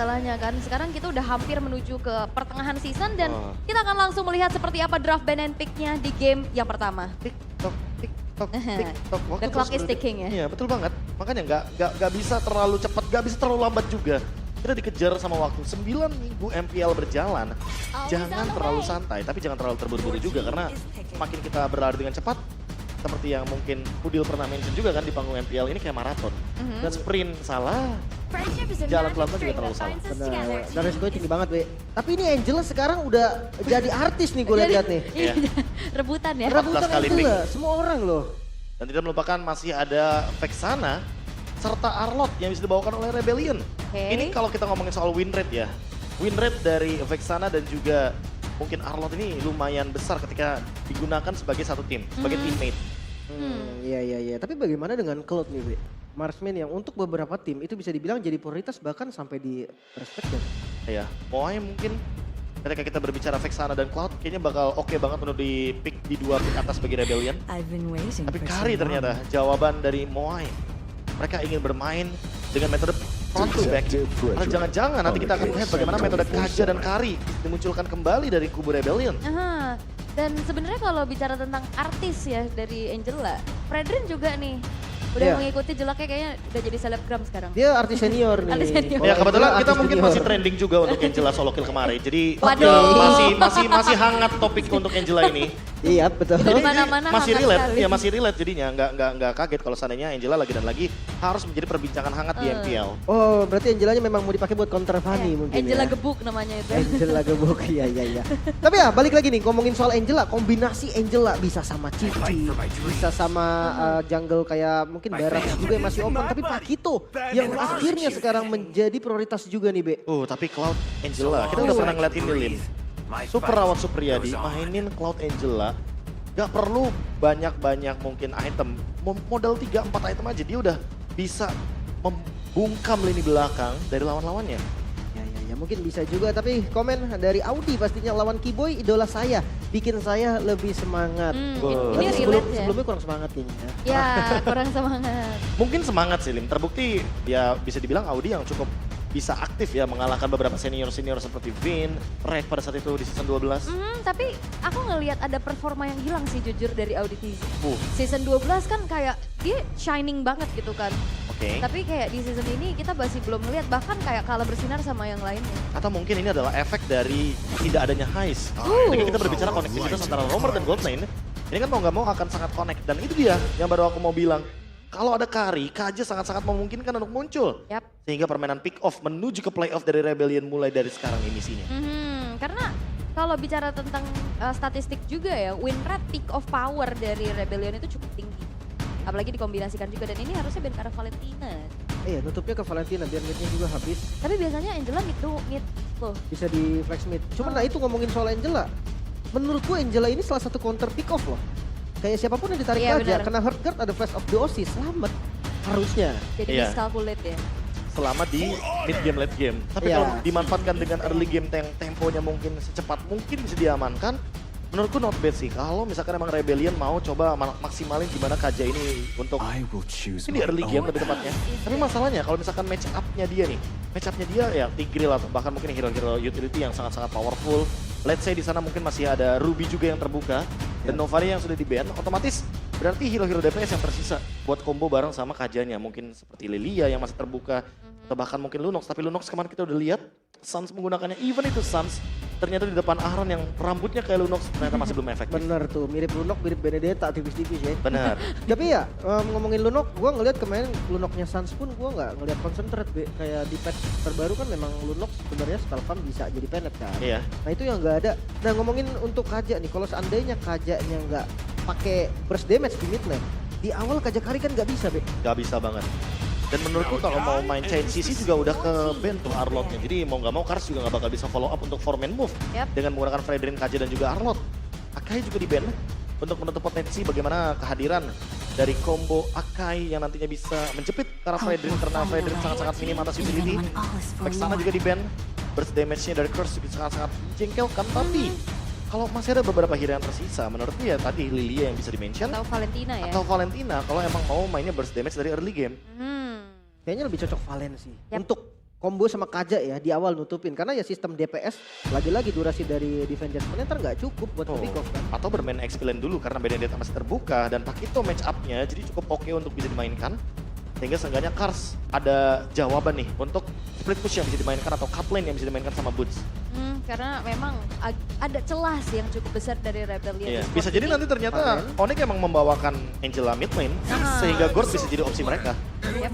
masalahnya kan. Sekarang kita udah hampir menuju ke pertengahan season dan kita akan langsung melihat seperti apa draft ban and pick-nya di game yang pertama. TikTok, TikTok, TikTok. The clock is ticking ya. Iya betul banget. Makanya nggak bisa terlalu cepat, nggak bisa terlalu lambat juga. Kita dikejar sama waktu 9 minggu MPL berjalan. Jangan terlalu santai, tapi jangan terlalu terburu-buru juga karena semakin kita berlari dengan cepat, seperti yang mungkin Udil pernah mention juga kan di panggung MPL ini kayak maraton. Dan sprint salah, jalan pelan-pelan juga terlalu salah. Benar, dan resikonya tinggi banget, Be. Tapi ini Angela sekarang udah jadi artis nih gue lihat nih. Iya. Rebutan ya. Rebutan 14 kali Angela, semua orang loh. Dan tidak melupakan masih ada Vexana serta Arlott yang bisa dibawakan oleh Rebellion. Ini kalau kita ngomongin soal win rate ya. Win rate dari Vexana dan juga mungkin Arlott ini lumayan besar ketika digunakan sebagai satu tim, sebagai teammate. Iya. Tapi bagaimana dengan Cloud nih, Be? Marksman yang untuk beberapa tim itu bisa dibilang jadi prioritas bahkan sampai di respect dan Ya, Moai mungkin ketika kita berbicara Vexana dan Cloud kayaknya bakal oke banget untuk di pick di 2 pick atas bagi Rebellion. Tapi Kari ternyata jawaban dari Moai. Mereka ingin bermain dengan metode front to back. Karena jangan-jangan nanti kita akan melihat bagaimana metode Kaja dan Kari dimunculkan kembali dari kubu Rebellion. Dan sebenarnya kalau bicara tentang artis ya dari Angela, Fredrin juga nih udah mengikuti jelaknya, kayaknya udah jadi selebgram sekarang. dia artis senior nih. Artis senior. Ya kebetulan kita Artis mungkin junior. masih trending juga untuk Angela solo kill kemarin. Jadi Waduh. masih hangat topik untuk Angela ini. Iya betul. Di mana-mana Masih hangat relate, sekali. ya masih relate jadinya. Nggak kaget kalau seandainya Angela lagi dan lagi harus menjadi perbincangan hangat di MPL. Oh berarti Angelanya memang mau dipakai buat counter Fanny mungkin Angela ya. Gebuk namanya itu. Angela gebuk, iya. Tapi ya balik lagi nih ngomongin soal Angela, kombinasi Angela bisa sama Cici, bisa sama jungle kayak mungkin Barat juga yang masih open, tapi Pakito yang akhirnya sekarang menjadi prioritas juga nih, Be. Tapi Cloud Angela, kita udah pernah ngeliat ini Lim. Super Rawat Supriyadi mainin Cloud Angela, gak perlu banyak-banyak mungkin item. Modal 3-4 item aja dia udah bisa membungkam lini belakang dari lawan-lawannya. Ya mungkin bisa juga, tapi komen dari Audi pastinya lawan Kiboy idola saya, bikin saya lebih semangat. Ini Tapi relate ya. sebelumnya kurang semangat nih. Ya, kurang semangat. Mungkin semangat sih Lim, terbukti ya bisa dibilang Audi yang cukup bisa aktif ya mengalahkan beberapa senior-senior seperti Vin, Red pada saat itu di season 12. Tapi aku ngelihat ada performa yang hilang sih jujur dari Audi TZ. Season Season 12 kan kayak dia shining banget gitu kan. Oke. Tapi kayak di season ini kita masih belum melihat, bahkan kayak kalah bersinar sama yang lainnya. Atau mungkin ini adalah efek dari tidak adanya heist. Ketika kita berbicara konektivitas antara Romer dan Goldlane, ini kan mau nggak mau akan sangat connect. Dan itu dia yang baru aku mau bilang. Kalau ada Kari, Kaja sangat-sangat memungkinkan untuk muncul. Sehingga permainan pick off menuju ke playoff dari Rebellion mulai dari sekarang ini misinya. Karena kalau bicara tentang statistik juga ya, win rate pick off power dari Rebellion itu cukup tinggi. Apalagi dikombinasikan juga, dan ini harusnya ban karena Valentina. Iya, nutupnya ke Valentina biar midnya juga habis. Tapi biasanya Angela mid loh. Bisa di flex mid. Cuman nah itu ngomongin soal Angela. Menurutku Angela ini salah satu counter pick off loh. Kayak siapapun yang ditarik aja, kena hard guard ada flash of the OC, selamat. Harusnya. Jadi miscalculate ya. Selama di mid game, late game. Tapi kalau dimanfaatkan dengan early game temponya mungkin secepat mungkin bisa diamankan. Menurutku not bad sih, kalau misalkan emang Rebellion mau coba maksimalin gimana Kaja ini untuk ini early game lebih tepatnya. Tapi masalahnya kalau misalkan match up-nya dia nih, match up-nya dia ya Tigreal atau bahkan mungkin hero-hero utility yang sangat-sangat powerful. Let's say di sana mungkin masih ada Ruby juga yang terbuka dan Novari yang sudah di-ban, otomatis berarti hero-hero DPS yang tersisa buat combo bareng sama Kajanya. Mungkin seperti Lilia yang masih terbuka atau bahkan mungkin Lunox, tapi Lunox kemarin kita udah lihat Suns menggunakannya, even itu Suns ternyata di depan Ahron yang rambutnya kayak Lunox ternyata masih belum efektif. Bener tuh, mirip Lunox, mirip Benedetta tipis-tipis ya. Benar. Tapi ya ngomongin Lunox, gue ngeliat kemarin Lunoxnya Suns pun gue nggak ngeliat concentrate, kayak di patch terbaru kan memang Lunox sebenarnya spellcam bisa jadi penet kan. Iya. Nah itu yang nggak ada. Nah ngomongin untuk Kaja nih, kalau seandainya Kajanya nggak pakai burst damage di mid lane, di awal Kaja Kari kan nggak bisa, Be. Gak bisa banget. Dan menurutku kalau mau main chain CC juga udah ke ban tuh Arlott-nya. Jadi mau gak mau Kars juga gak bakal bisa follow up untuk 4-man move. Dengan menggunakan Fredrin, Kaja dan juga Arlott. Akai juga di ban untuk menutup potensi bagaimana kehadiran dari combo Akai yang nantinya bisa menjepit karena Fredrin sangat-sangat minim atas utility. Vexana juga di ban. Burst damage-nya dari Curse juga sangat-sangat menjengkelkan. Tapi kalau masih ada beberapa hero yang tersisa, menurutku ya tadi Lilia yang bisa di-mention. Atau Valentina ya. Atau Valentina kalau emang mau mainnya burst damage dari early game. Kayaknya lebih cocok Valen sih. Untuk combo sama Kaja ya di awal nutupin. Karena ya sistem DPS lagi-lagi durasi dari Defenders Planter nggak cukup buat pick off kan. Atau bermain X-Pillen dulu karena Benedetta masih terbuka dan Pakito match up-nya jadi cukup oke untuk bisa dimainkan. Sehingga seenggaknya Kars ada jawaban nih untuk split push yang bisa dimainkan atau cut lane yang bisa dimainkan sama Boots. Karena memang ada celah sih yang cukup besar dari Rebellion. Iya. Esports Bisa jadi ini. nanti ternyata Onyx emang membawakan Angela mid lane sehingga Gord bisa jadi opsi mereka. Yap.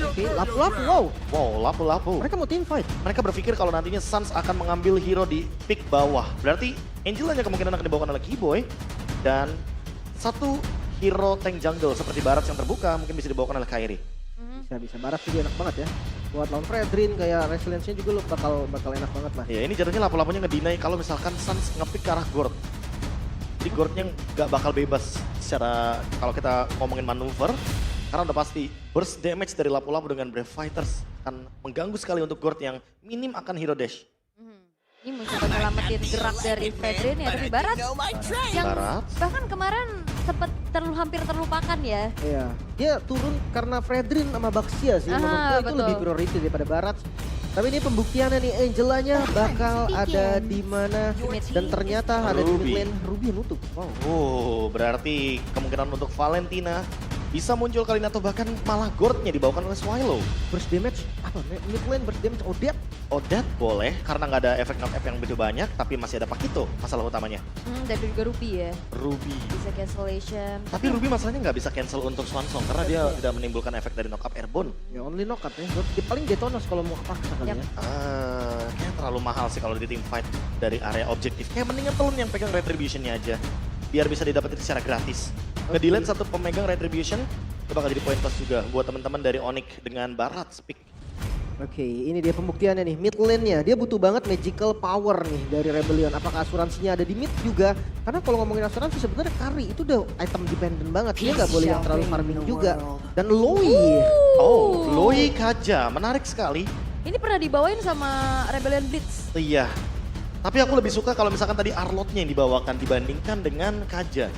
Oke, lapu-lapu, wow. Wow, lapu-lapu. Mereka mau team fight. Mereka berpikir kalau nantinya Suns akan mengambil hero di pick bawah. Berarti Angelanya kemungkinan akan dibawakan oleh Keyboy. Dan satu hero tank jungle seperti Barat yang terbuka mungkin bisa dibawakan oleh Kairi. Bisa Barat juga enak banget ya. Buat lawan Fredrin kayak resilience-nya juga lo bakal enak banget lah. Ya ini jadinya lapu-lapunya ngedinai kalau misalkan Suns ngepick ke arah Gord. Jadi Gordnya nggak bakal bebas secara kalau kita ngomongin manuver. Karena udah pasti burst damage dari lapu-lapu dengan Brave Fighters akan mengganggu sekali untuk Gord yang minim akan hero dash. Ini mencoba nyelamatin gerak dari Fedrin ya, tapi Barat yang Barat. bahkan kemarin sempat hampir terlupakan ya. Iya, dia turun karena Fredrin sama Baxia sih. Menurut gue itu betul. lebih priority daripada Barat. Tapi ini pembuktiannya nih, Angelanya bakal ada di mana dan ternyata ada di mid Ruby. lane. Ruby yang nutup. Wow. Oh, berarti kemungkinan untuk Valentina bisa muncul kali ini atau bahkan malah Gordnya dibawakan oleh Swallow. Burst damage apa? Mid lane burst damage Odette. Odet boleh karena nggak ada efek knock-up yang begitu banyak, tapi masih ada Pakito masalah utamanya. Dan juga Ruby ya, Ruby. bisa cancellation. Tapi Ruby masalahnya nggak bisa cancel untuk Swansong karena dia tidak menimbulkan efek dari knock-up airborne. Ya only knockout ya. Paling Detonos kalau mau kepaksa kali Yap. ya. Kayaknya terlalu mahal sih kalau di team fight dari area objektif. Kayak mendingan Telun yang pegang retribution-nya aja. Biar bisa didapetin secara gratis. Ngedelete satu pemegang retribution, itu bakal jadi poin plus juga buat teman-teman dari Onyx dengan Barat Speak. Oke, ini dia pembuktiannya nih. Mid lane-nya, dia butuh banget magical power nih dari Rebellion. Apakah asuransinya ada di mid juga? Karena kalau ngomongin asuransi sebenarnya Kari itu udah item dependent banget. Dia nggak boleh yang terlalu farming juga. Dan Loi. Oh, Loi Kaja, menarik sekali. Ini pernah dibawain sama Rebellion Blitz. Iya. Tapi aku lebih suka kalau misalkan tadi Arlotnya yang dibawakan dibandingkan dengan Kaja.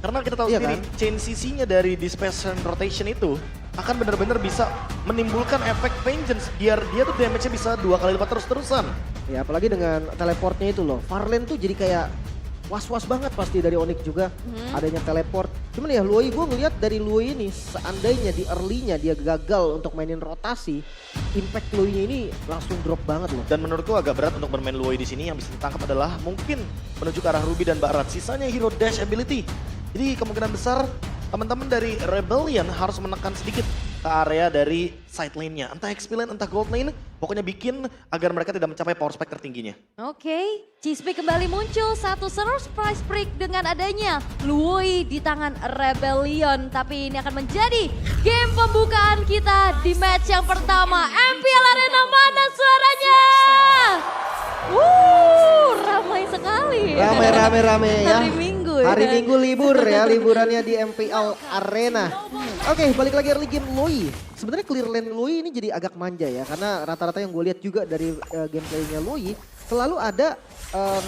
Karena kita tahu Iya sendiri, kan? chain CC-nya dari Dispersion Rotation itu akan benar-benar bisa menimbulkan efek vengeance biar dia tuh damage-nya bisa 2 kali lipat terus-terusan. Ya apalagi dengan teleportnya itu loh. Farlane tuh jadi kayak was-was banget pasti dari Onyx juga. Adanya teleport. Cuman ya Loi, gue ngeliat dari Loi ini seandainya di early-nya dia gagal untuk mainin rotasi, impact Loi-nya ini langsung drop banget loh. Dan menurutku agak berat untuk bermain Luoi di sini. Yang bisa ditangkap adalah mungkin menuju ke arah Ruby dan Barat. Sisanya hero dash ability. Jadi kemungkinan besar teman-teman dari Rebellion harus menekan sedikit ke area dari side lane-nya. Entah XP lane, entah gold lane. Pokoknya bikin agar mereka tidak mencapai power spike tertingginya. Oke, Cheesepeak kembali muncul satu surprise break dengan adanya Luoi di tangan Rebellion. Tapi ini akan menjadi game pembukaan kita di match yang pertama. MPL Arena mana suaranya? Ramai sekali. Rame ya. Hari Minggu ya. Hari Minggu libur ya, liburannya di MPL Arena. Oke, balik lagi early game Loi. Sebenarnya clear lane Loi ini jadi agak manja ya, karena rata-rata yang gue lihat juga dari gameplaynya Loi selalu ada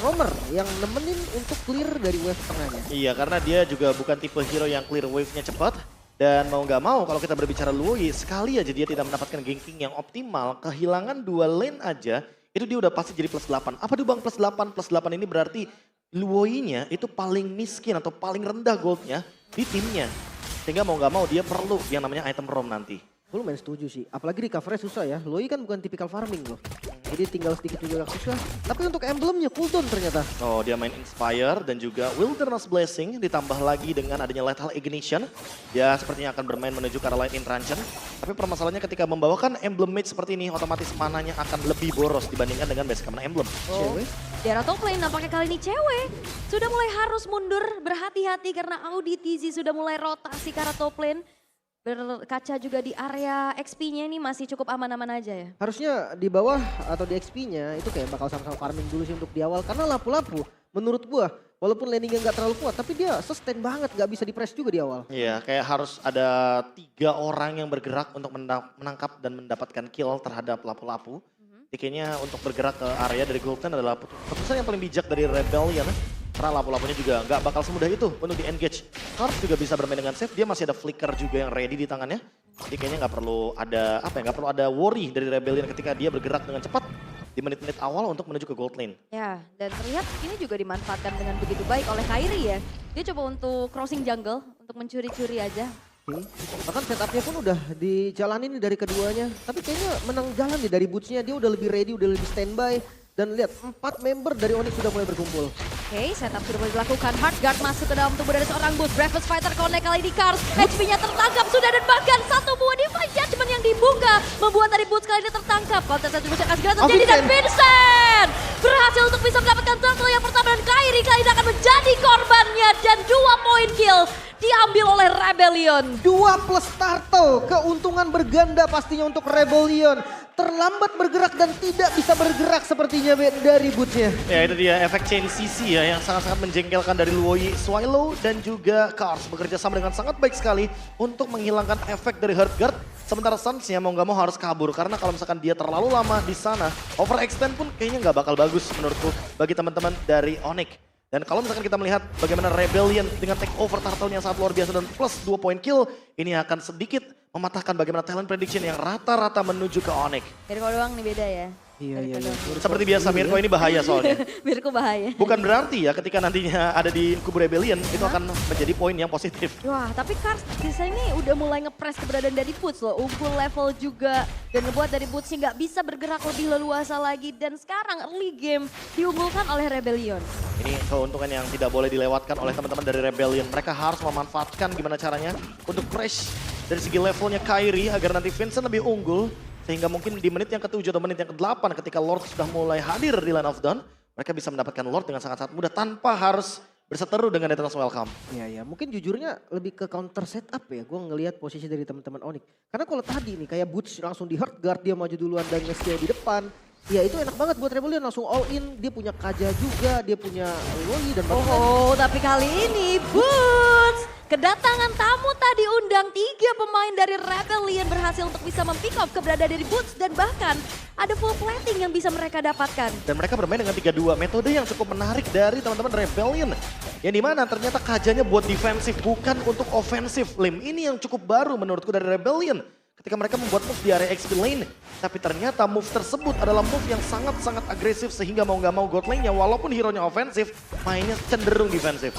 roamer yang nemenin untuk clear dari wave tengahnya. Iya, karena dia juga bukan tipe hero yang clear wave-nya cepat. Dan mau nggak mau kalau kita berbicara Luoi, sekali aja dia tidak mendapatkan ganking yang optimal, kehilangan 2 lane aja, itu dia udah pasti jadi plus 8. Apa tuh bang plus 8? Plus 8 ini berarti Luoi-nya itu paling miskin atau paling rendah goldnya di timnya. Sehingga mau nggak mau dia perlu yang namanya item ROM nanti. Gue lumayan setuju sih, apalagi recovernya susah ya. Loi kan bukan tipikal farming loh. Jadi tinggal sedikit juga agak susah. Tapi untuk emblemnya cooldown ternyata. Oh, dia main Inspire dan juga Wilderness Blessing ditambah lagi dengan adanya Lethal Ignition. Dia sepertinya akan bermain menuju ke arah Light Intransion. Tapi permasalahannya ketika membawakan emblem mage seperti ini, otomatis mananya akan lebih boros dibandingkan dengan base camp emblem. Cewek. Di arah top lane nampaknya kali ini cewek sudah mulai harus mundur, berhati-hati karena Audi TZ sudah mulai rotasi ke arah top lane. Berkaca juga di area XP-nya ini masih cukup aman-aman aja ya. Harusnya di bawah atau di XP-nya itu kayak bakal sama-sama farming dulu sih untuk di awal. Karena lapu-lapu menurut gua walaupun landingnya nggak terlalu kuat tapi dia sustain banget, nggak bisa di press juga di awal. Iya, kayak harus ada 3 orang yang bergerak untuk menangkap dan mendapatkan kill terhadap lapu-lapu. Kayaknya untuk bergerak ke area dari Golden adalah keputusan yang paling bijak dari Rebellion. Karena lapu-lapunya juga nggak bakal semudah itu untuk di-engage. Cars juga bisa bermain dengan safe. Dia masih ada flicker juga yang ready di tangannya. Jadi kayaknya nggak perlu ada nggak perlu ada worry dari Rebellion ketika dia bergerak dengan cepat di menit-menit awal untuk menuju ke gold lane. Ya, dan terlihat ini juga dimanfaatkan dengan begitu baik oleh Kairi ya. Dia coba untuk crossing jungle, untuk mencuri-curi aja. Oke. Bahkan setupnya pun udah dijalanin nih dari keduanya. Tapi kayaknya menang jalan nih dari Boots-nya. Dia udah lebih ready, udah lebih standby. Dan lihat 4 member dari Onyx sudah mulai berkumpul. Oke, setup sudah mulai dilakukan. Heartguard masuk ke dalam tubuh dari seorang Boots. Bravest Fighter connect kali ini Cars. HP-nya tertangkap sudah dan bahkan satu buah Divine Judgment yang dibuka. Membuat dari Boots kali ini tertangkap. Kontes distribution akan segera terjadi dan Vincent berhasil untuk bisa mendapatkan turtle yang pertama dan Kairi kali ini akan menjadi korbannya. Dan 2 point kill diambil oleh Rebellion. 2 plus turtle, keuntungan berganda pastinya untuk Rebellion. Terlambat bergerak dan tidak bisa bergerak sepertinya dari Boots-nya. Ya itu dia efek chain CC ya yang sangat-sangat menjengkelkan dari Luoyi, Swallow dan juga Cars bekerja sama dengan sangat baik sekali untuk menghilangkan efek dari Heartguard. Sementara Suns-nya mau nggak mau harus kabur karena kalau misalkan dia terlalu lama di sana, overextend pun kayaknya nggak bakal bagus menurutku bagi teman-teman dari Onyx. Dan kalau misalkan kita melihat bagaimana Rebellion dengan take over turtle-nya sangat luar biasa dan plus 2 point kill, ini akan sedikit mematahkan bagaimana talent prediction yang rata-rata menuju ke Onyx. Mirko doang nih beda ya. Iya. Seperti biasa Mirko ini bahaya soalnya. Mirko bahaya. Bukan berarti ya ketika nantinya ada di kubu Rebellion itu akan menjadi poin yang positif. Wah, tapi Cars bisa ini udah mulai ngepres keberadaan dari Boots loh. Unggul level juga dan ngebuat dari Boots nggak bisa bergerak lebih leluasa lagi. Dan sekarang early game diunggulkan oleh Rebellion. Ini keuntungan yang tidak boleh dilewatkan oleh teman-teman dari Rebellion. Mereka harus memanfaatkan gimana caranya untuk crash dari segi levelnya Kairi agar nanti Vincent lebih unggul. Sehingga mungkin di menit yang ke-7 atau menit yang ke-8 ketika Lord sudah mulai hadir di line of dawn, mereka bisa mendapatkan Lord dengan sangat-sangat mudah tanpa harus berseteru dengan Eternal Welcome. Iya, mungkin jujurnya lebih ke counter setup ya. Gue ngelihat posisi dari teman-teman Onyx. Karena kalau tadi nih kayak Boots langsung di Heartguard, dia maju duluan dan nge-steal di depan. Ya itu enak banget buat Rebellion, langsung all in. Dia punya Kaja juga, dia punya Luoyi dan Oh, tapi kali ini Boots kedatangan tamu tadi undang 3 pemain dari Rebellion berhasil untuk bisa mempick up keberadaan dari Boots dan bahkan ada full plating yang bisa mereka dapatkan. Dan mereka bermain dengan 3-2, metode yang cukup menarik dari teman-teman Rebellion. Yang dimana ternyata Kajanya buat defensif bukan untuk ofensif. Lim ini yang cukup baru menurutku dari Rebellion. Ketika mereka membuat move di area XP lane, tapi ternyata move tersebut adalah move yang sangat-sangat agresif sehingga mau nggak mau God lane-nya walaupun hero-nya ofensif, mainnya cenderung defensif.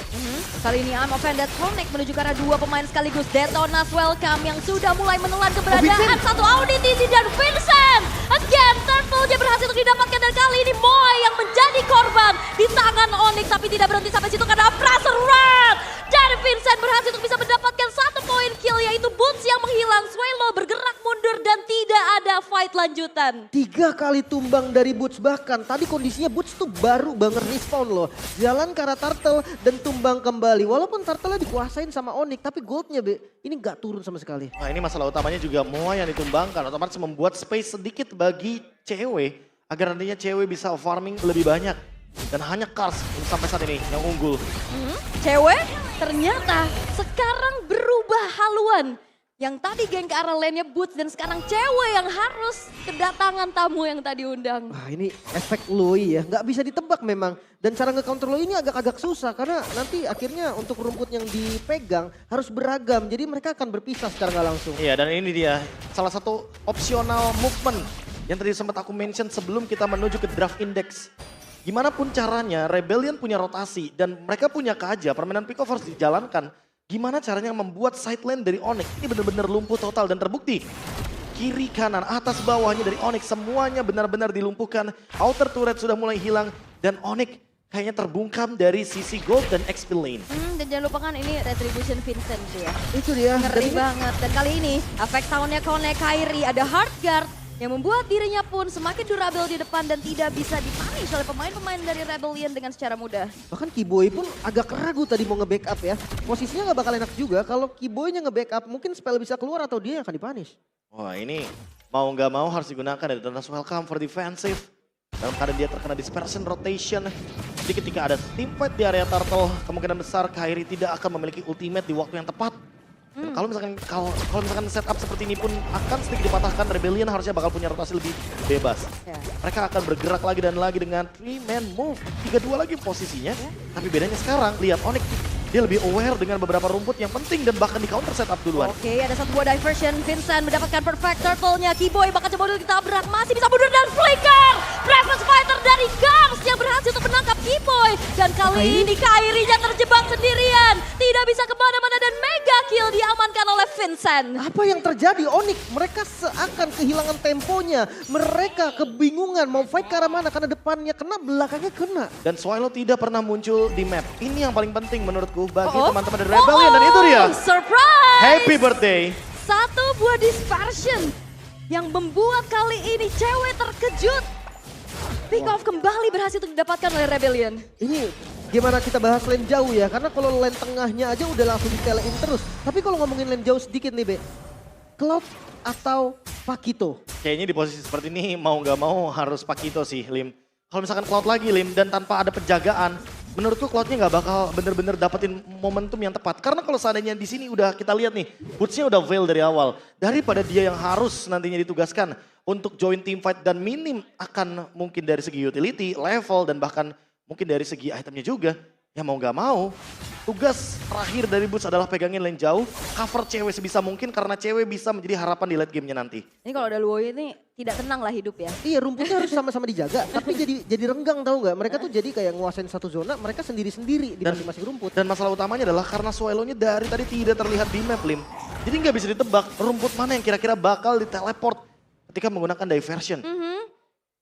Kali ini I'm Offended Connect menuju ke arah 2 pemain sekaligus. Detonas Welcome yang sudah mulai menelan keberadaan satu Audit Easy dan Vincent. Again, Turtle dia berhasil untuk didapatkan dan kali ini Moy yang menjadi korban di tangan Onyx. Tapi tidak berhenti sampai situ karena Pressure Red dari Vincent berhasil untuk bisa mendapatkan 1 poin kill yaitu Boots yang menghilang. Swallow bergerak mundur dan tidak ada fight lanjutan. 3 kali tumbang dari Boots, bahkan tadi kondisinya Boots tuh baru banget respawn loh. Jalan ke arah Turtle dan tumbang kembali. Walaupun Turtle-nya dikuasain sama Onyx, tapi goldnya ini gak turun sama sekali. Nah ini masalah utamanya juga Moa yang ditumbangkan, otomatis membuat space sedikit bagi cewek agar nantinya cewek bisa farming lebih banyak. Dan hanya Cars sampai saat ini yang unggul. Cewek ternyata sekarang berubah haluan. Yang tadi geng ke arah lane-nya Boots dan sekarang cewek yang harus kedatangan tamu yang tadi undang. Wah ini efek Luoyi ya, nggak bisa ditebak memang. Dan cara nge-counter Luoyi ini agak-agak susah karena nanti akhirnya untuk rumput yang dipegang harus beragam. Jadi mereka akan berpisah secara nggak langsung. Iya dan ini dia salah satu opsional movement yang tadi sempat aku mention sebelum kita menuju ke draft index. Gimana pun caranya Rebellion punya rotasi dan mereka punya Kaja, permainan pick off harus dijalankan. Gimana caranya membuat side lane dari Onyx ini benar-benar lumpuh total dan terbukti. Kiri, kanan, atas, bawahnya dari Onyx semuanya benar-benar dilumpuhkan. Outer turret sudah mulai hilang dan Onyx kayaknya terbungkam dari sisi gold dan XP lane. Dan jangan lupakan ini Retribution Vincent tuh ya. Itu dia. Ngeri banget. Dan kali ini efek soundnya Connect Kairi ada Heartguard yang membuat dirinya pun semakin durable di depan dan tidak bisa dipunish oleh pemain-pemain dari Rebellion dengan secara mudah. Bahkan Kiboy pun agak ragu tadi mau nge-backup ya. Posisinya nggak bakal enak juga kalau Kiboynya nge-backup mungkin spell bisa keluar atau dia yang akan dipunish. Wah ini mau nggak mau harus digunakan dari Eternal Welcome for defensive. Dalam keadaan dia terkena dispersion rotation. Jadi ketika ada team fight di area Turtle, kemungkinan besar Kairi tidak akan memiliki ultimate di waktu yang tepat. Dan kalau misalkan setup seperti ini pun akan sedikit dipatahkan, Rebellion harusnya bakal punya rotasi lebih bebas. Ya. Mereka akan bergerak lagi dan lagi dengan 3-man move. 3-2 lagi posisinya. Tapi bedanya sekarang, lihat Onyx dia lebih aware dengan beberapa rumput yang penting dan bahkan di counter setup duluan. Oke, ada satu buah diversion. Vincent mendapatkan perfect turtle-nya. Keyboy bakal coba dulu ditabrak. Masih bisa mundur dan flicker. Breakfast Fighter dari Gams yang berhasil untuk menangkap Keyboy. Dan kali ini Kairi-nya terjebak sendirian. Tidak bisa kemana-mana dan mega kill diamankan oleh Vincent. Apa yang terjadi Onyx? Mereka seakan kehilangan temponya. Mereka kebingungan mau fight ke arah mana karena depannya kena, belakangnya kena. Dan Swallow tidak pernah muncul di map. Ini yang paling penting menurutku bagi teman-teman dari Rebellion dan itu dia. Surprise! Happy birthday. Satu buah dispersion yang membuat kali ini cewek terkejut. Pick off kembali berhasil untuk didapatkan oleh Rebellion. Ini gimana kita bahas lane jauh ya, karena kalau lane tengahnya aja udah langsung ditelein terus. Tapi kalau ngomongin lane jauh sedikit nih Be, Cloud atau Pakito? Kayaknya di posisi seperti ini mau nggak mau harus Pakito sih, Lim. Kalau misalkan Cloud lagi, Lim, dan tanpa ada penjagaan, menurutku Cloudnya nggak bakal bener-bener dapetin momentum yang tepat. Karena kalau seandainya di sini udah kita lihat nih, boots-nya udah fail dari awal. Daripada dia yang harus nantinya ditugaskan untuk join team fight dan minim akan mungkin dari segi utility, level, dan bahkan mungkin dari segi itemnya juga. Ya mau nggak mau, tugas terakhir dari Boots adalah pegangin lane jauh, cover cewek sebisa mungkin karena cewek bisa menjadi harapan di late game-nya nanti. Ini kalau ada Luoy ini tidak tenang lah hidup ya. Iya, rumputnya harus sama-sama dijaga, tapi jadi renggang tahu nggak? Mereka tuh jadi kayak nguasain satu zona, mereka sendiri-sendiri di masing-masing rumput. Dan masalah utamanya adalah karena Swallow-nya dari tadi tidak terlihat di map, Lim. Jadi nggak bisa ditebak rumput mana yang kira-kira bakal diteleport ketika menggunakan diversion.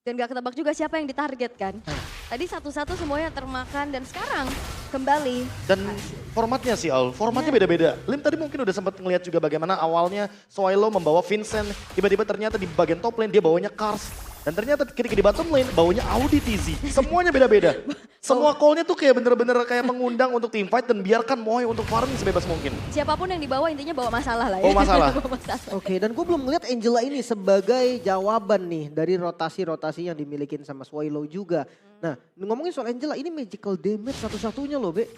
Dan gak ketebak juga siapa yang ditargetkan. Tadi satu-satu semuanya termakan dan sekarang kembali. Dan formatnya sih, Aul. Formatnya beda-beda. Lim tadi mungkin udah sempat ngeliat juga bagaimana awalnya Swallow membawa Vincent. Tiba-tiba ternyata di bagian top lane dia bawanya Cars. Dan ternyata ketika di bottom lane bawanya Audi TZ. Semuanya beda-beda. Semua call-nya tuh kayak bener-bener kayak mengundang untuk team fight dan biarkan Moe untuk farming sebebas mungkin. Siapapun yang dibawa intinya bawa masalah lah ya. Bawa masalah. Bawa masalah. Oke, dan gue belum melihat Angela ini sebagai jawaban nih dari rotasi-rotasi yang dimilikin sama Swallow juga. Nah, ngomongin soal Angela, ini magical damage satu-satunya loh, Be.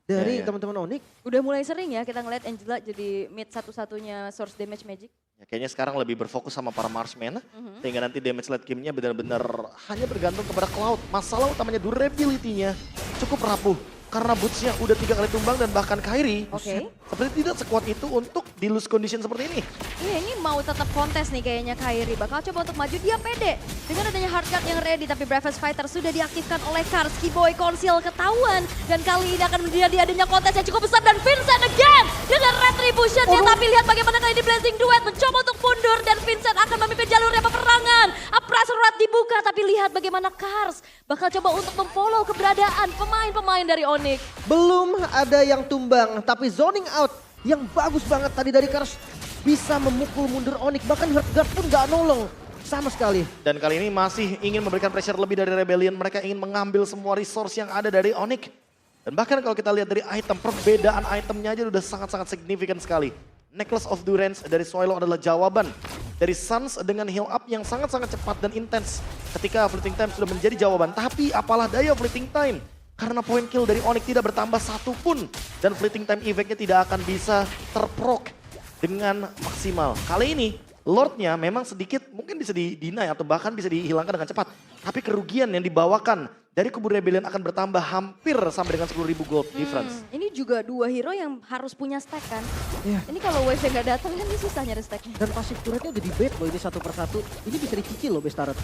Dari teman-teman Onyx. Udah mulai sering ya kita ngeliat Angela jadi mid satu-satunya source damage magic. Ya, kayaknya sekarang lebih berfokus sama para marksman. Sehingga nanti damage late game-nya benar-benar hanya bergantung kepada Cloud. Masalah utamanya durability-nya cukup rapuh. Karena boots-nya udah 3 kali tumbang dan bahkan Kairi. Oke. Seperti tidak sekuat itu untuk di lose condition seperti ini. Iya ini mau tetap kontes nih kayaknya Kairi. Bakal coba untuk maju, dia pede. Dengan adanya hard card yang ready tapi Breakfast Fighter sudah diaktifkan oleh Karski Boy. Konsil ketahuan. Dan kali ini akan menjadi adanya kontes yang cukup besar. Dan Vincent again dengan retribution-nya. Tapi lihat bagaimana kali ini Blazing Duet mencoba untuk mundur. Dan Vincent akan memimpin jalurnya peperangan. Pressure rat dibuka tapi lihat bagaimana Kars bakal coba untuk memfollow keberadaan pemain-pemain dari Onyx. Belum ada yang tumbang, tapi zoning out yang bagus banget tadi dari Kars bisa memukul mundur Onyx. Bahkan Heartguard pun gak nolong sama sekali. Dan kali ini masih ingin memberikan pressure lebih dari Rebellion. Mereka ingin mengambil semua resource yang ada dari Onyx. Dan bahkan kalau kita lihat dari item, perbedaan itemnya aja udah sangat-sangat signifikan sekali. Necklace of Durance dari Swallow adalah jawaban dari Suns dengan heal up yang sangat-sangat cepat dan intens. Ketika Fleeting Time sudah menjadi jawaban, tapi apalah daya Fleeting Time. Karena point kill dari Onyx tidak bertambah satu pun. Dan Fleeting Time effect-nya tidak akan bisa terproc dengan maksimal. Kali ini Lord-nya memang sedikit mungkin bisa di-deny atau bahkan bisa dihilangkan dengan cepat. Tapi kerugian yang dibawakan dari kubu Rebellion akan bertambah hampir sampai dengan 10.000 gold difference. Ini juga dua hero yang harus punya stack kan. Iya. Ini kalau wave nggak datang kan ini susah nyari stacknya. Dan pasif turretnya udah di-bait loh ini satu persatu. Ini bisa dicicil loh base turret.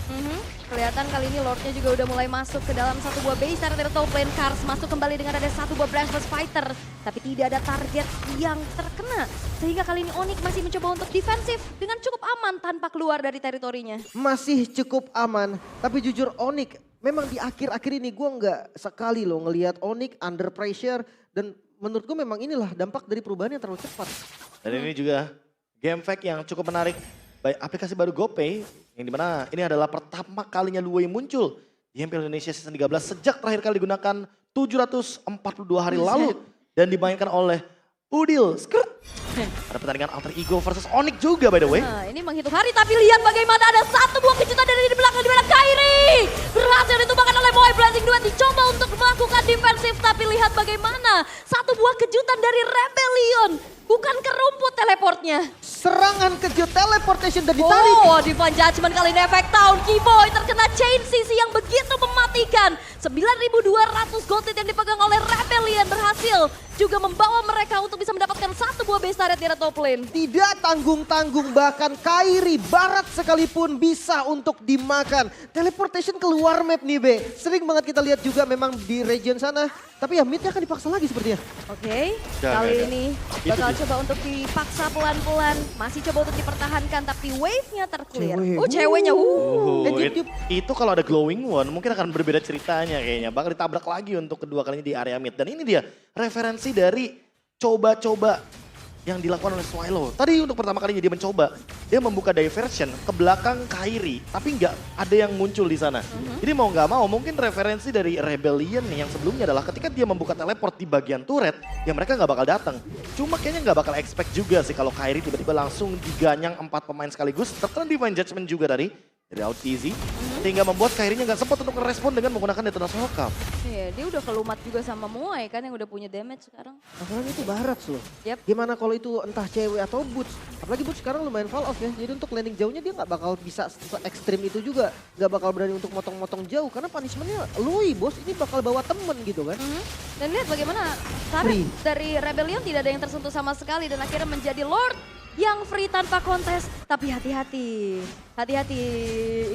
Kelihatan kali ini Lordnya juga udah mulai masuk ke dalam satu buah base turret dari top lane. Kars masuk kembali dengan ada satu buah Breakfast Fighter. Tapi tidak ada target yang terkena. Sehingga kali ini Onyx masih mencoba untuk defensif dengan cukup aman tanpa keluar dari teritorinya. Masih cukup aman, tapi jujur Onyx memang di akhir-akhir ini gue nggak sekali loh ngelihat Onyx under pressure. Dan menurut gue memang inilah dampak dari perubahan yang terlalu cepat. Dan ini juga game fact yang cukup menarik. Baik aplikasi baru GoPay, yang dimana ini adalah pertama kalinya Luwei muncul di MPL Indonesia Season 13 sejak terakhir kali digunakan 742 hari lalu. Dan dimainkan oleh Udil. Ada pertandingan Alter Ego versus Onyx juga by the way. Nah, ini menghitung hari tapi lihat bagaimana ada satu buah kejutan dari di belakang di mana Kairi berhasil ditumbangkan oleh Moe. Blazing Duet dicoba untuk melakukan defensif tapi lihat bagaimana satu buah kejutan dari Rebellion. Bukan ke rumput teleportnya. Serangan kejut teleportation dan ditarik. Oh, Divine Judgment kali ini efek down. Keyboy terkena chain CC yang begitu mematikan. 9.200 gold yang dipegang oleh Rebellion berhasil turret di arah top lane. Tidak tanggung-tanggung, bahkan Kairi barat sekalipun bisa untuk dimakan. Teleportation keluar map nih Be. Sering banget kita lihat juga memang di region sana. Tapi ya midnya akan dipaksa lagi sepertinya. Oke, Jangan, kali jangan. ini bakal coba untuk dipaksa pelan-pelan. Masih coba untuk dipertahankan tapi wave-nya terclear. Cewek. Ceweknya. Itu kalau ada glowing one mungkin akan berbeda ceritanya kayaknya. Bakal ditabrak lagi untuk kedua kalinya di area mid. Dan ini dia referensi dari coba-coba yang dilakukan oleh Swallow. Tadi untuk pertama kalinya dia mencoba, dia membuka diversion ke belakang Kairi, tapi nggak ada yang muncul di sana. Jadi mau nggak mau mungkin referensi dari Rebellion nih yang sebelumnya adalah ketika dia membuka teleport di bagian turret, ya mereka nggak bakal datang. Cuma kayaknya nggak bakal expect juga sih kalau Kairi tiba-tiba langsung diganyang 4 pemain sekaligus. Terkena Divine Judgment juga dari OutTZ, sehingga membuat Kairinya nggak sempat untuk merespon dengan menggunakan Detonation Hokam. Iya, dia udah kelumat juga sama Muay kan yang udah punya damage sekarang. Masalahnya itu barat loh. Yap. Gimana kalau itu entah cewek atau Boots. Apalagi Boots sekarang lumayan fall off ya. Jadi untuk landing jauhnya dia nggak bakal bisa se-ekstrim itu juga. Nggak bakal berani untuk motong-motong jauh. Karena punishmentnya Lui bos ini bakal bawa temen gitu kan. Dan lihat bagaimana turret dari Rebellion tidak ada yang tersentuh sama sekali dan akhirnya menjadi Lord yang free tanpa kontes. Tapi hati-hati, hati-hati.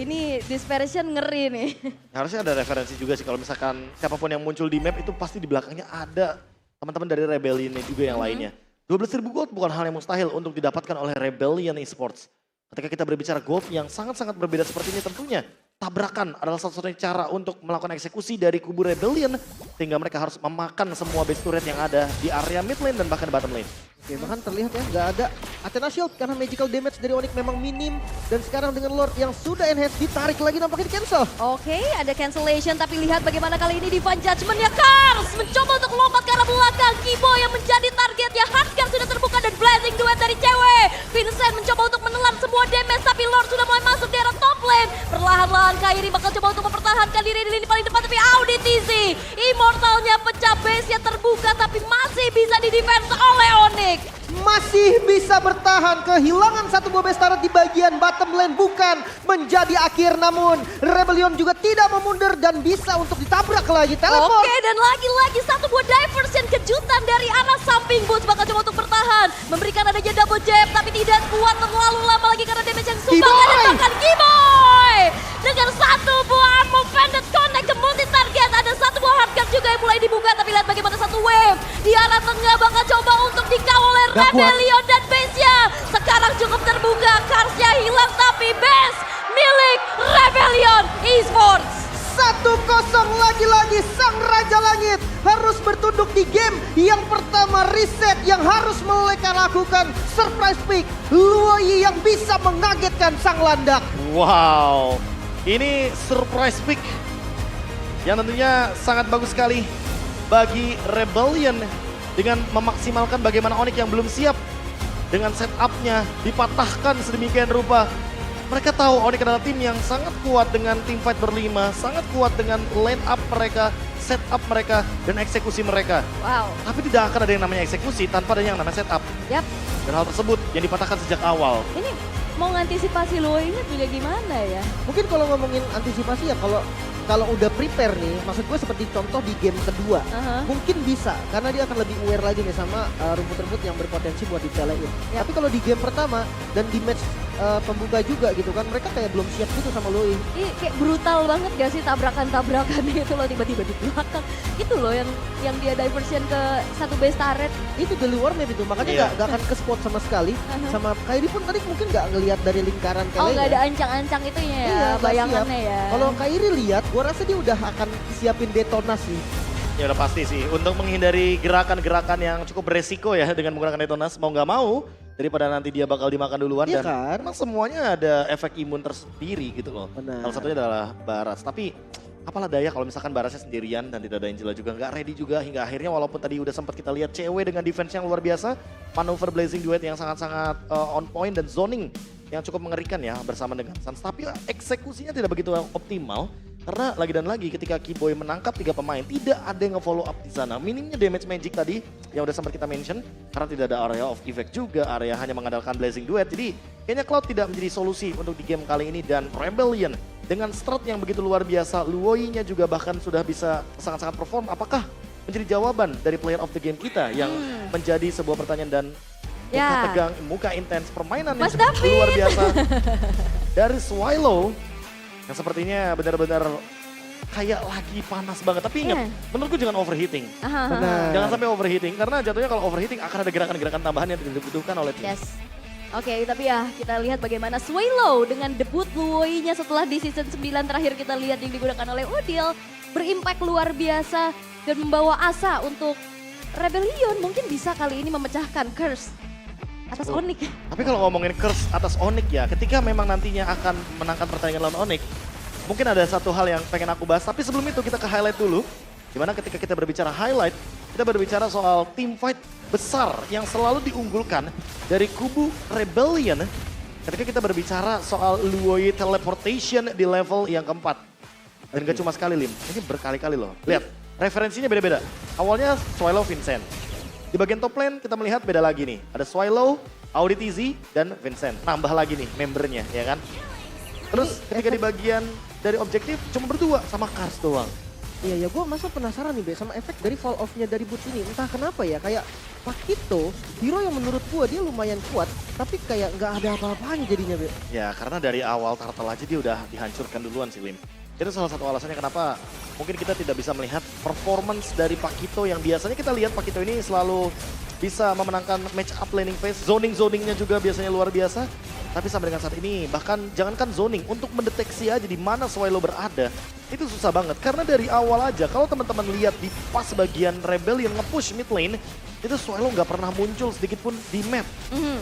Ini Dispersion ngeri nih. Harusnya ada referensi juga sih kalau misalkan siapapun yang muncul di map itu pasti di belakangnya ada teman-teman dari Rebellion juga yang lainnya. 12.000 gold bukan hal yang mustahil untuk didapatkan oleh Rebellion Esports. Ketika kita berbicara gold yang sangat-sangat berbeda seperti ini tentunya tabrakan adalah satu-satunya cara untuk melakukan eksekusi dari kubu Rebellion sehingga mereka harus memakan semua base turret yang ada di area mid lane dan bahkan bottom lane. Oke, bahkan terlihat ya nggak ada Athena Shield karena magical damage dari Onyx memang minim. Dan sekarang dengan Lord yang sudah enhance ditarik lagi nampaknya di cancel. Oke, ada cancellation tapi lihat bagaimana kali ini Divine Judgment ya. Kars mencoba untuk lompat ke arah belakang. Kibo yang menjadi targetnya. Hardcore sudah terbuka dan Blazing Duet dari cewek. Vincent mencoba untuk menelan semua damage tapi Lord sudah mulai masuk di arah top lane. Perlahan-lahan Kairi bakal coba untuk mempertahankan diri di lini paling depan tapi AudiTZ. Immortalnya pecah, base-nya terbuka tapi masih bisa di-defense oleh Onyx. Masih bisa bertahan, kehilangan satu buah base turret di bagian bottom lane bukan menjadi akhir, namun Rebellion juga tidak memundur dan bisa untuk ditabrak lagi. Teleport. Oke, dan lagi-lagi satu buah diversion kejutan dari arah samping. Boots bakal coba untuk bertahan, memberikan adanya double jab tapi tidak kuat terlalu lama lagi karena damage yang sumbang Kiboy! ada bahkan Kiboy dengan satu buah armor banded connect ke multi target. Ada satu buah hardcut juga yang mulai dibuka tapi lihat bagaimana satu wave di arah tengah bakal coba untuk dikawal oleh Gak kuat. Rebellion dan base-nya sekarang cukup terbuka. Karsnya hilang tapi base milik Rebellion Esports. 1-0 lagi-lagi sang Raja Langit harus bertunduk di game yang pertama. Reset yang harus mereka lakukan, surprise pick Luoyi yang bisa mengagetkan sang landak. Wow, ini surprise pick yang tentunya sangat bagus sekali bagi Rebellion dengan memaksimalkan bagaimana Onyx yang belum siap dengan setup-nya dipatahkan sedemikian rupa. Mereka tahu Onyx adalah tim yang sangat kuat dengan tim fight berlima, sangat kuat dengan line up mereka, setup mereka, dan eksekusi mereka. Wow. Tapi tidak akan ada yang namanya eksekusi tanpa ada yang namanya setup. Yap. Dan hal tersebut yang dipatahkan sejak awal. Ini mau ngantisipasi Luoyi-nya juga gimana ya? Mungkin kalau ngomongin antisipasi ya kalau udah prepare nih, maksud gue seperti contoh di game kedua, mungkin bisa karena dia akan lebih aware lagi nih sama rumput-rumput yang berpotensi buat ditelein. Yap. Tapi kalau di game pertama dan di match pembuka juga gitu kan, mereka kayak belum siap gitu sama Lui. Ini kayak brutal banget gak sih tabrakan-tabrakan itu loh tiba-tiba di belakang. Itu loh yang dia diversion ke satu base turret. Itu the luar map itu, makanya Iya. nggak akan ke spot sama sekali. Sama Kairi pun tadi mungkin nggak ngelihat dari lingkaran Oh kalian. nggak ada ancang-ancang itunya ya, Iya, nggak bayangannya siap. ya. Kalau Kairi lihat, gua rasa dia udah akan siapin detonasi. Ya udah pasti sih, untuk menghindari gerakan-gerakan yang cukup beresiko ya dengan menggunakan detonas, mau nggak mau daripada nanti dia bakal dimakan duluan. Iya Dan kan? memang semuanya ada efek imun tersendiri gitu loh. Benar. Salah satunya adalah Baras, tapi apalah daya kalau misalkan Barasnya sendirian dan tidak ada Angela juga nggak ready juga hingga akhirnya walaupun tadi udah sempat kita lihat cewek dengan defense yang luar biasa, manuver Blazing Duet yang sangat-sangat on point dan zoning yang cukup mengerikan ya bersama dengan Suns. Tapi eksekusinya tidak begitu optimal. Karena lagi dan lagi ketika Kiboy menangkap 3 pemain, tidak ada yang nge-follow up di sana. Minimnya damage magic tadi yang udah sempat kita mention, karena tidak ada area of effect juga, area hanya mengandalkan Blazing Duet. Jadi kayaknya Cloud tidak menjadi solusi untuk di game kali ini. Dan Rebellion dengan strat yang begitu luar biasa, Luoyi-nya juga bahkan sudah bisa sangat-sangat perform. Apakah menjadi jawaban dari player of the game kita yang menjadi sebuah pertanyaan dan Ya. tegang, muka intens, permainan yang Mas David. luar biasa. Dari Swallow yang sepertinya benar-benar kayak lagi panas banget. Tapi ingat, menurutku jangan overheating. Benar. Jangan sampai overheating karena jatuhnya kalau overheating akan ada gerakan-gerakan tambahan yang tidak dibutuhkan oleh tim. Yes. Oke, tapi ya kita lihat bagaimana Swallow dengan debut Luoi-nya setelah di season 9 terakhir kita lihat yang digunakan oleh Odil. Berimpact luar biasa dan membawa asa untuk Rebellion. Mungkin bisa kali ini memecahkan curse atas Onyx. Tapi kalau ngomongin curse atas Onyx ya, ketika memang nantinya akan menangkan pertandingan lawan Onyx, mungkin ada satu hal yang pengen aku bahas. Tapi sebelum itu kita ke highlight dulu. Dimana ketika kita berbicara highlight, kita berbicara soal team fight besar yang selalu diunggulkan dari kubu Rebellion. Ketika kita berbicara soal Luoi teleportation di level yang keempat. Dan gak cuma sekali Lim, ini berkali-kali loh. Lihat, referensinya beda-beda. Awalnya Swallow Vincent. Di bagian top lane kita melihat beda lagi nih. Ada Swallow, Auditizi, dan Vincent. Nambah lagi nih membernya, ya kan? Terus ketika di bagian dari objektif cuma berdua sama Kars doang. Iya ya, gue masa penasaran nih Be sama efek dari fall off-nya dari Boots ini. Entah kenapa ya, kayak Pakito, hero yang menurut gue dia lumayan kuat, tapi kayak nggak ada apa-apanya jadinya Be. Ya karena dari awal Turtle aja dia udah dihancurkan duluan sih Lim. Itu salah satu alasannya kenapa mungkin kita tidak bisa melihat performance dari Pakito yang biasanya kita lihat Pakito ini selalu bisa memenangkan match up laning phase. Zoningnya juga biasanya luar biasa. Tapi sampai dengan saat ini bahkan jangankan zoning, untuk mendeteksi aja di mana Swallow berada itu susah banget. Karena dari awal aja kalau teman-teman lihat di pas bagian Rebellion nge-push mid lane, itu Swallow nggak pernah muncul sedikit pun di map.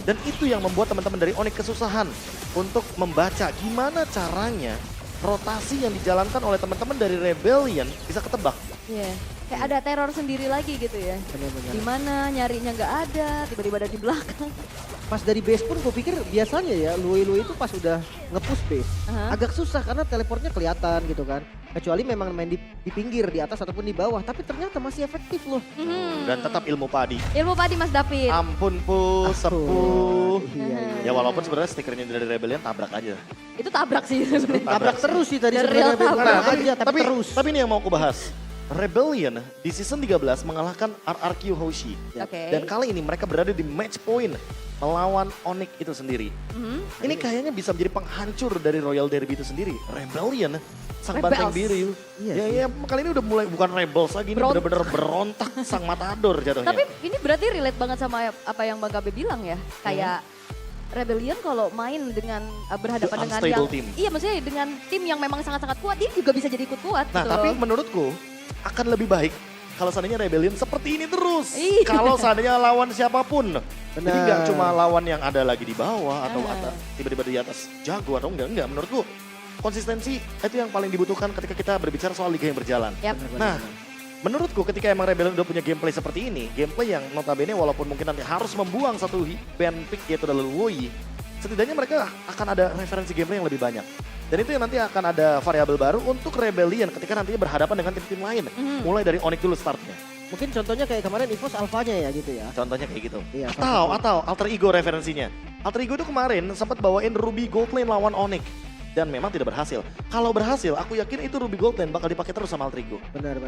Dan itu yang membuat teman-teman dari Onyx kesusahan untuk membaca gimana caranya rotasi yang dijalankan oleh teman-teman dari Rebellion bisa ketebak. Iya. Kayak ada teror sendiri lagi gitu ya. Benar-benar. Di mana nyarinya nggak ada, tiba-tiba ada di belakang. Pas dari base pun gue pikir biasanya ya Luoi itu pas udah nge-push base. Agak susah karena teleportnya kelihatan gitu kan. Kecuali memang main di pinggir, di atas ataupun di bawah. Tapi ternyata masih efektif loh. Dan tetap ilmu padi. Ilmu padi Mas David. Ampun pu, sepuh. Iya. Ya walaupun sebenarnya stikernya dari Rebellion tabrak aja. Itu tabrak sih sebenarnya. Tabrak terus sih tadi Dari sebenarnya. real tabrak. Tabrak aja tapi terus. Tapi ini yang mau aku bahas. Rebellion di season 13 mengalahkan RRQ Hoshi. Oke. Dan kali ini mereka berada di match point melawan Onyx itu sendiri. Ini kayaknya bisa menjadi penghancur dari Royal Derby itu sendiri. Rebellion, sang banteng Rebels. biru. Iya Ya, sih. ya kali ini udah mulai bukan rebels lagi, ini Berontak. bener-bener berontak sang matador jatuhnya. Tapi ini berarti relate banget sama apa yang Bang Gabe bilang ya. Kayak Rebellion kalau main dengan berhadapan The dengan unstable yang team. iya maksudnya dengan tim yang memang sangat-sangat kuat, dia juga bisa jadi ikut kuat Nah gitu tapi loh. menurutku akan lebih baik kalau seandainya Rebellion seperti ini terus. Iya. Kalau seandainya lawan siapapun. Jadi Benar. nggak cuma lawan yang ada lagi di bawah atau tiba-tiba di atas jago atau enggak. Menurutku konsistensi itu yang paling dibutuhkan ketika kita berbicara soal liga yang berjalan. Yap. Nah, menurutku ketika emang Rebellion udah punya gameplay seperti ini, gameplay yang notabene walaupun mungkin nanti harus membuang satu band pick yaitu adalah Luoi, setidaknya mereka akan ada referensi gameplay yang lebih banyak. Dan itu yang nanti akan ada variabel baru untuk Rebellion ketika nantinya berhadapan dengan tim-tim lain. Mulai dari Onyx dulu startnya. Mungkin contohnya kayak kemarin EVOS alfanya ya gitu ya. Contohnya kayak gitu. Iya, Atau Alter Ego referensinya. Alter Ego itu kemarin sempat bawain Ruby Gold Lane lawan Onyx. Dan memang tidak berhasil. Kalau berhasil, aku yakin itu Ruby Gold Lane bakal dipakai terus sama Alter Ego. Benar.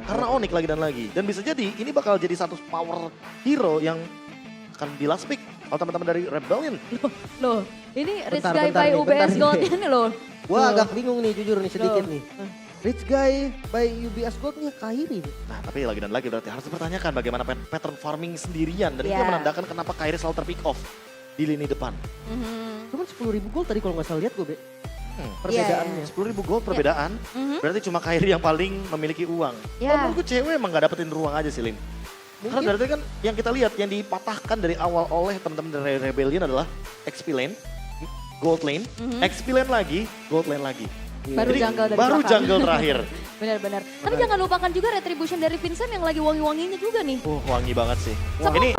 Karena Onyx lagi dan lagi. Dan bisa jadi ini bakal jadi satu power hero yang akan di last pick. Kalau teman-teman dari Rebellion. Loh, ini Rich Bentar, Guy bentar by nih, bentar UBS nih. Gold ini loh. Gua agak bingung nih jujur nih sedikit Loh. nih. Rich Guy by UBS Gold nih Kairi nih. Nah tapi lagi dan lagi berarti harus dipertanyakan bagaimana pattern farming sendirian. Dan itu Iya. yang menandakan kenapa Kairi selalu terpick off di lini depan. Cuman 10.000 gold tadi kalau nggak salah lihat gue Be. Iya, Perbedaannya. 10.000 gold perbedaan. Berarti cuma Kairi yang paling memiliki uang. Ya. Oh, menurutku cewek emang gak dapetin ruang aja sih Lim. Karena berarti kan yang kita lihat yang dipatahkan dari awal oleh teman-teman dari Rebellion adalah XP lane, gold lane, XP lane lagi, gold lane lagi. Baru Jadi, jungle dari baru belakang. jungle terakhir. Benar-benar. Tapi jangan lupakan juga retribution dari Vincent yang lagi wangi-wanginya juga nih. Wangi banget sih. Sama Ini